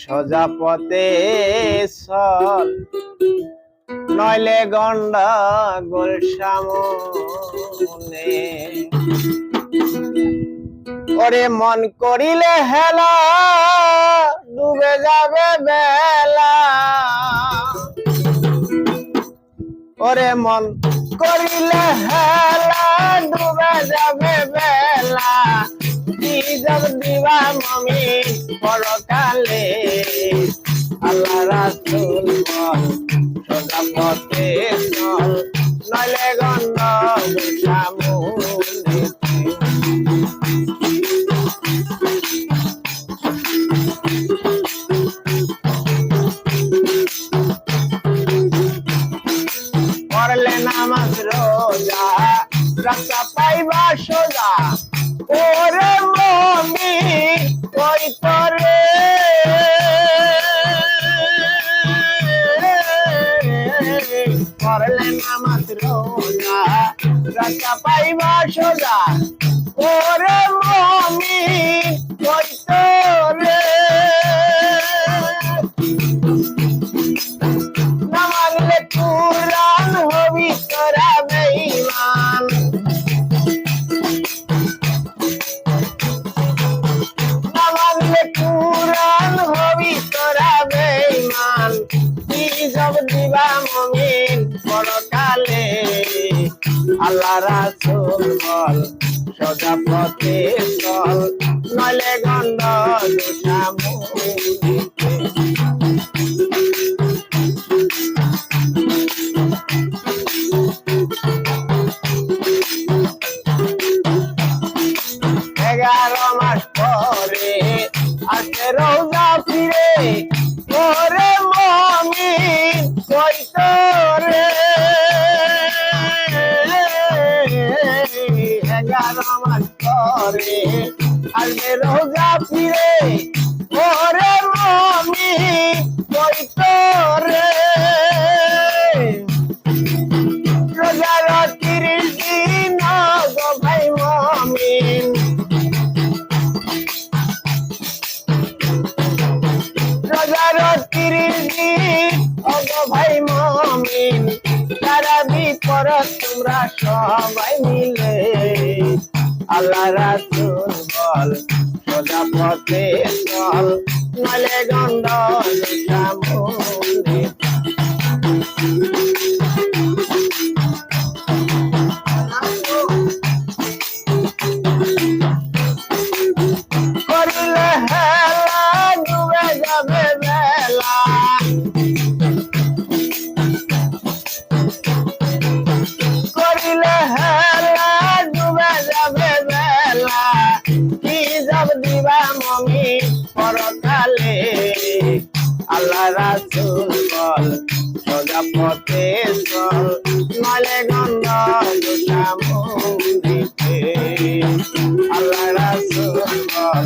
সোজা পথে চল, নইলে গন্ডা গোল সামনে। ওরে মন করিলে হেলা, ডুবে যাবে বেলা। ওরে মন করিলে হেলা, ডুবে যাবে বেলা। কি যাব দিবা মমি পরকালে, আল্লাহ রাসূল বল সোজা পথে চল, নইলে গন্ডগোল সামনে। পড়লে নামাজ রোজা, রাস্তা পাইবা সোজা। ওরে মুমিন ওই তোরে, পড়লে নামাজ রোজা, রাস্তা পাইবা সোজা। ওরে মুমিন ওই তোরে, না মানলে কুরআন হবি তোরা বেঈমান। না মানলে কুরআন হবি তোরা বেঈমান। কি যাব দিবা মুমিন পরকালে, আল্লাহ রাসূল বল সোজা পথে চল, নইলে গন্ডগোল সামনে। এগারো মাস পরে আসে রোজা ফিরে, ওরে মুমিন কই তোরে। 11 মাস পরে আসে রোজা ফিরে, ওরে মুমিন কই তোরে। রোজার 30 দিন গো ভাই মুমিন, রোজার 30 দিন ওগো ভাই মুমিন। তারাবি পড়ো তোমরা সবাই মিলে, আল্লাহ রাসূল বল সোজা পথে চল, নইলে গন্ডগোল সামনে। করিলে হেলা, ডুবে যাবে বেলা। করিলে হেলা, ডুবে যাবে বেলা। কি যাব দিবা মুমিন পরকালে, আল্লাহ রাসূল বল সোজা পথে চল, নইলে গন্ডগোল সামনে। আল্লাহ রাসূল বল